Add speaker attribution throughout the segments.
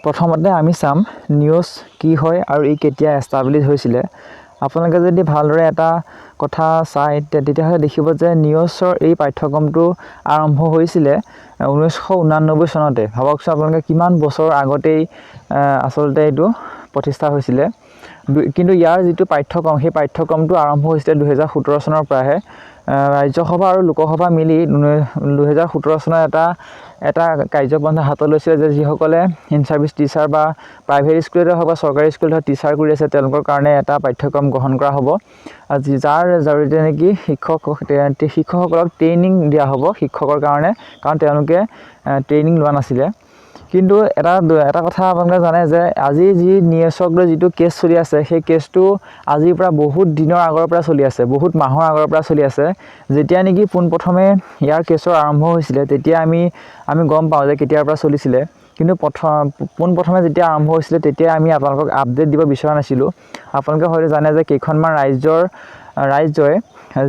Speaker 1: প্ৰথমতে আমি চাম নিউজ কি হয় আৰু ই কেতিয়া এষ্টাব্লিছ হৈছিলে আপোনালোকে যদি ভালদৰে এটা কথা চাই তেতিয়াহ'লে দেখিব যে নিউজৰ এই পাঠ্যক্ৰমটো আৰম্ভ হৈছিলে 1989 চনতে ভাবকচোন আপোনালোকে কিমান বছৰ আগতেই আসলতে এইটো প্ৰতিষ্ঠা হৈছিলে কিন্তু ইয়াৰ যিটো পাঠ্যক্ৰম সেই পাঠ্যক্ৰমটো আৰম্ভ হৈছিলে 2017 চনৰ পৰাহে ৰাজ্যসভা আৰু লোকসভা মিলি 2017 চনৰ এটা কাৰ্যপন্থা হাতত লৈছিল যে যিসকলে ইন সাৰ্ভিস টিচাৰ বা প্ৰাইভেট স্কুলতে হওক বা চৰকাৰী স্কুলত টিচাৰ কৰি আছে তেওঁলোকৰ কাৰণে এটা পাঠ্যক্ৰম গ্ৰহণ কৰা হ'ব যাৰ জৰিয়তে নেকি শিক্ষকসকলক ট্ৰেইনিং দিয়া হ'ব শিক্ষকৰ কাৰণে কাৰণ তেওঁলোকে ট্ৰেইনিং লোৱা নাছিলে কিন্তু এটা কথা আপোনালোকে জানে যে আজি যি নিউজক লৈ যিটো কেছ চলি আছে সেই কেছটো আজিৰ পৰা বহুত দিনৰ আগৰ পৰা চলি আছে বহুত মাহৰ আগৰ পৰা চলি আছে যেতিয়া নেকি পোনপ্ৰথমে ইয়াৰ কেছৰ আৰম্ভ হৈছিলে তেতিয়া আমি গম পাওঁ যে কেতিয়াৰ পৰা চলিছিলে কিন্তু পোনপ্ৰথমে যেতিয়া আৰম্ভ হৈছিলে তেতিয়া আমি আপোনালোকক আপডেট দিব বিচৰা নাছিলোঁ আপোনালোকে হয়তো জানে যে কেইখনমান ৰাজ্যই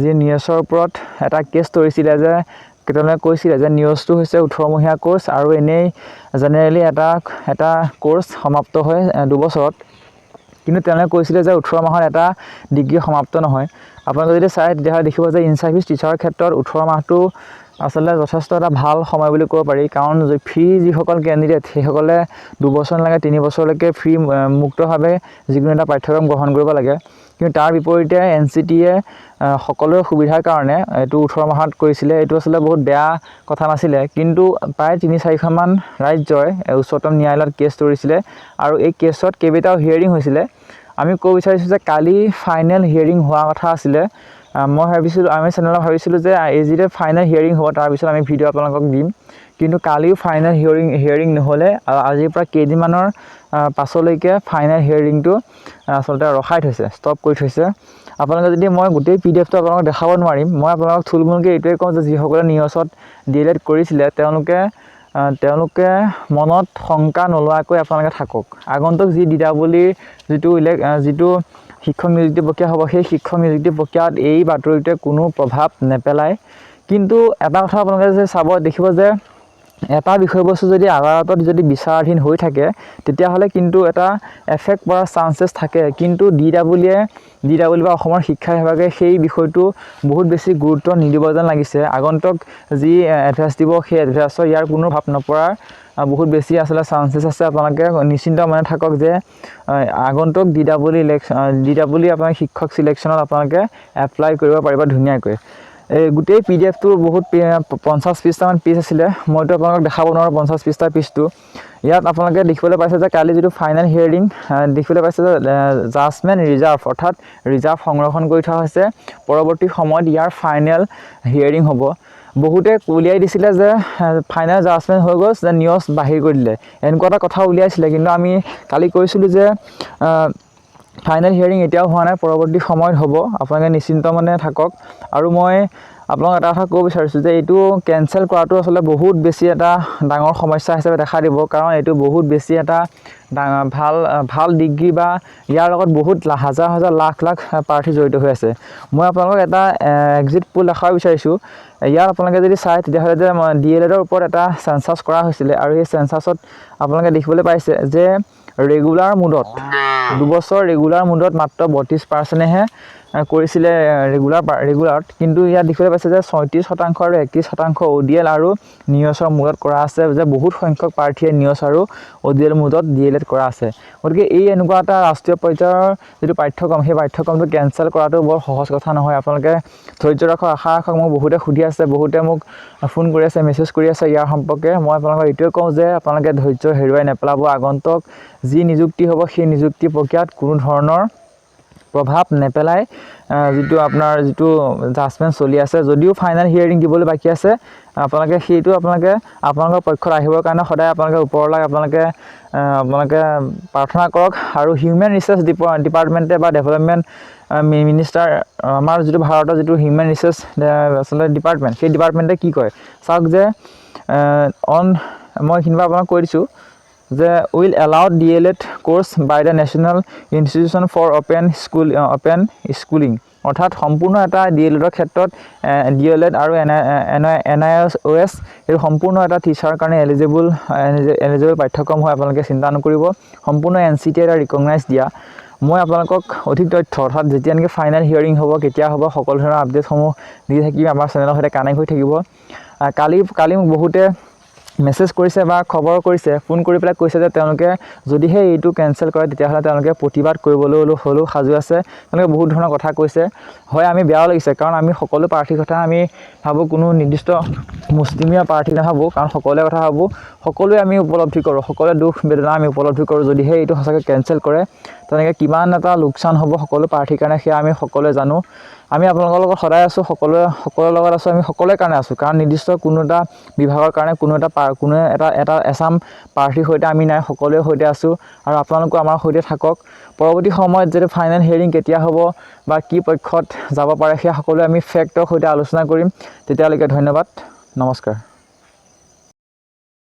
Speaker 1: যি নিউজৰ ওপৰত এটা কেছ তৰিছিলে যে তেওঁলোকে কৈছিলে যে নিউজটো হৈছে 18 মহীয়া কোৰ্স আৰু এনেই জেনেৰেলি এটা কোৰ্স সমাপ্ত হয় 2 বছৰত কিন্তু তেওঁলোকে কৈছিলে যে 18 মাহৰ এটা ডিগ্ৰী সমাপ্ত নহয় আপোনালোকে যদি চাই তেতিয়াহ'লে দেখিব যে ইন সাৰ্ভিস টিচাৰৰ ক্ষেত্ৰত 18 মাহটো আসলে যথেষ্ট এটা ভাল সময় বুলি ক'ব পাৰি কাৰণ ফ্ৰী যিসকল কেণ্ডিডেট সেইসকলে 2 বছৰ নালাগে 3 বছৰলৈকে ফ্ৰী মুক্তভাৱে যিকোনো এটা পাঠ্যক্ৰম গ্ৰহণ কৰিব লাগে কিন্তু তাৰ বিপৰীতে NCTE সকলোৰে সুবিধাৰ কাৰণে এইটো 18 মাহত কৰিছিলে এইটো আসলে বহুত বেয়া কথা নাছিলে কিন্তু প্ৰায় 3-4খন ৰাজ্যই উচ্চতম ন্যায়ালয়ত কেছ তৰিছিলে আৰু এই কেছত কেইবাটাও হিয়াৰিং হৈছিলে আমি ক'ব বিচাৰিছোঁ যে কালি ফাইনেল হিয়াৰিং হোৱা কথা আছিলে আমি চেনেলত ভাবিছিলোঁ যে এই যিটো ফাইনেল হিয়াৰিং হ'ব তাৰ পিছত আমি ভিডিঅ' আপোনালোকক দিম কিন্তু কালিও ফাইনেল হিয়াৰিং নহ'লে আজিৰ পৰা কেইদিনমানৰ পাছলৈকে ফাইনেল হিয়াৰিংটো আসলতে ৰখাই থৈছে ষ্টপ কৰি থৈছে আপোনালোকে যদি মই গোটেই পিডিএফটো আপোনালোকক দেখাব নোৱাৰিম মই আপোনালোকক থুলমূলকৈ এইটোৱে কওঁ যে যিসকলে নিউজত D.el.ed কৰিছিলে তেওঁলোকে মনত শংকা নলোৱাকৈ আপোনালোকে থাকক আগন্তুক যি DEE যিটো শিক্ষক নিযুক্তি প্ৰক্ৰিয়া হ'ব সেই শিক্ষক নিযুক্তি প্ৰক্ৰিয়াত এই বাতৰিটোৱে কোনো প্ৰভাৱ নেপেলায় কিন্তু এটা কথা আপোনালোকে যে চাব দেখিব যে এটা বিষয়বস্তু যদি আদালতত যদি বিচাৰাধীন হৈ থাকে তেতিয়াহ'লে কিন্তু এটা এফেক্ট পৰাৰ চান্সেছ থাকে কিন্তু DEE বা অসমৰ শিক্ষা বিভাগে সেই বিষয়টো বহুত বেছি গুৰুত্ব নিদিব যেন লাগিছে আগন্তুক যি এডভাইচ দিব সেই এডভাইচৰ ইয়াৰ কোনো ভাৱ নপৰাৰ বহুত বেছি আসলে চান্সেছ আছে আপোনালোকে নিশ্চিন্ত মনে থাকক যে আগন্তুক DEE আপোনাৰ শিক্ষক সিলেকশ্যনত আপোনালোকে এপ্লাই কৰিব পাৰিব ধুনীয়াকৈ গোটেই পিডিএফটোৰ বহুত 50 পৃষ্ঠামান পেজ আছিলে মইতো আপোনালোকক দেখাব নোৱাৰো 50 পৃষ্ঠাৰ পেজটো ইয়াত আপোনালোকে দেখিবলৈ পাইছে যে কালি যিটো ফাইনেল হিয়াৰিং দেখিবলৈ পাইছে যে জাজমেণ্ট ৰিজাৰ্ভ অৰ্থাৎ ৰিজাৰ্ভ সংৰক্ষণ কৰি থোৱা হৈছে পৰৱৰ্তী সময়ত ইয়াৰ ফাইনেল হিয়াৰিং হ'ব বহুতে উলিয়াই দিছিলে যে ফাইনেল জাজমেণ্ট হৈ গ'ল যে নিউজ বাহিৰ কৰি দিলে এনেকুৱা এটা কথা উলিয়াইছিলে কিন্তু আমি কালি কৈছিলোঁ যে ফাইনেল হিয়াৰিং এতিয়াও হোৱা নাই পৰৱৰ্তী সময়ত হ'ব আপোনালোকে নিশ্চিন্ত মনে থাকক আৰু মই আপোনালোকক এটা কথা ক'ব বিচাৰিছোঁ যে এইটো কেনসেল কৰাটো আসলে বহুত বেছি এটা ডাঙৰ সমস্যা হিচাপে দেখা দিব কাৰণ এইটো বহুত বেছি এটা ভাল ডিগ্ৰী বা ইয়াৰ লগত বহুত হাজাৰ লাখ প্ৰাৰ্থী জড়িত হৈ আছে মই আপোনালোকক এটা এক্সিট পোল দেখাব বিচাৰিছোঁ ইয়াত আপোনালোকে যদি চাই তেতিয়াহ'লে যে D.el.ed ওপৰত এটা সেন্সাস কৰা হৈছিলে আৰু এই সেন্সাসত আপোনালোকে দেখিবলৈ পাইছে যে ৰেগুলাৰ মুডত 2 বছৰ ৰেগুলাৰ মুডত মাত্ৰ 32%হে কৰিছিলে ৰেগুলাৰত কিন্তু ইয়াত দেখিবলৈ পাইছে যে 36% আৰু 31% ODL আৰু নিউজৰ মুডত কৰা আছে যে বহুত সংখ্যক প্ৰাৰ্থীয়ে নিউজ আৰু ODL মুডত D.el.ed কৰা আছে গতিকে এই এনেকুৱা এটা ৰাষ্ট্ৰীয় পৰ্যায়ৰ যিটো পাঠ্যক্ৰম সেই পাঠ্যক্ৰমটো কেনসেল কৰাটো বৰ সহজ কথা নহয় আপোনালোকে ধৈৰ্য ৰাখক আশা ৰাখক মোক বহুতে সুধি আছে বহুতে মোক ফোন কৰি আছে মেছেজ কৰি আছে ইয়াৰ সম্পৰ্কে মই আপোনালোকক এইটোৱে কওঁ যে আপোনালোকে ধৈৰ্য হেৰুৱাই নেপেলাব আগন্তুক যি নিযুক্তি হ'ব সেই নিযুক্তি প্ৰক্ৰিয়াত কোনো ধৰণৰ প্ৰভাৱ নেপেলাই যিটো আপোনাৰ যিটো জাজমেণ্ট চলি আছে যদিও ফাইনেল হিয়াৰিং দিবলৈ বাকি আছে আপোনালোকে সেইটো আপোনালোকৰ পক্ষত আহিবৰ কাৰণে সদায় আপোনালোকে ওপৰলৈ আপোনালোকে প্ৰাৰ্থনা কৰক আৰু হিউমেন ৰিচোৰ্চ ডিপাৰ্টমেণ্টে বা ডেভেলপমেণ্ট মিনিষ্টাৰ আমাৰ যিটো ভাৰতৰ যিটো হিউমেন ৰিচোৰ্চ আসলে ডিপাৰ্টমেণ্ট সেই ডিপাৰ্টমেণ্টে কি কয় চাওক যে মই এইখিনিবা আপোনাক কৈ দিছোঁ যে will allow D.el.ed course by the National Institution for Open Schooling অৰ্থাৎ সম্পূৰ্ণ এটা DLEDৰ ক্ষেত্ৰত D.el.ed আৰু NIOS এই সম্পূৰ্ণ এটা টিচাৰৰ কাৰণে এলিজিবল পাঠ্যক্ৰম হয় আপোনালোকে চিন্তা নকৰিব সম্পূৰ্ণ NCTE এটা ৰিকগনাইজ দিয়া মই আপোনালোকক অধিক তথ্য অৰ্থাৎ যেতিয়া নেকি ফাইনেল হিয়াৰিং হ'ব কেতিয়া হ'ব সকলো ধৰণৰ আপডেটসমূহ দি থাকিম আমাৰ চেনেলৰ সৈতে কানেক্ট হৈ থাকিব কালি মোক বহুতে মেছেজ কৰিছে বা খবৰ কৰিছে ফোন কৰি পেলাই কৈছে যে তেওঁলোকে যদিহে এইটো কেনসেল কৰে তেতিয়াহ'লে তেওঁলোকে প্ৰতিবাদ কৰিবলৈ হলেও সাজু আছে তেওঁলোকে বহুত ধৰণৰ কথা কৈছে হয় আমি বেয়া লাগিছে কাৰণ আমি সকলো প্ৰাৰ্থীৰ কথা আমি ভাবো কোনো নিৰ্দিষ্ট মুছলিমীয়া প্ৰাৰ্থী নাভাবো কাৰণ সকলোৰে কথা ভাবো সকলোৱে আমি উপলব্ধি কৰোঁ সকলোৰে দুখ বেদনা আমি উপলব্ধি কৰোঁ যদিহে এইটো সঁচাকৈ কেনসেল কৰে তেনেকৈ কিমান এটা লোকচান হ'ব সকলো প্ৰাৰ্থীৰ কাৰণে সেয়া আমি সকলোৱে জানো আমি আপোনালোকৰ লগত সদায় আছো সকলোৰে লগত আছো আমি সকলোৰে কাৰণে আছো কাৰণ নিৰ্দিষ্ট কোনো এটা বিভাগৰ কাৰণে কোনো এটা এছাম প্ৰাৰ্থীৰ সৈতে আমি নাই সকলোৰে সৈতে আছো আৰু আপোনালোকো আমাৰ সৈতে থাকক পৰৱৰ্তী সময়ত যেতিয়া ফাইনেল হিয়াৰিং কেতিয়া হ'ব বা কি পক্ষত যাব পাৰে সেয়া সকলোৱে আমি ফেক্টৰ সৈতে আলোচনা কৰিম তেতিয়ালৈকে ধন্যবাদ নমস্কাৰ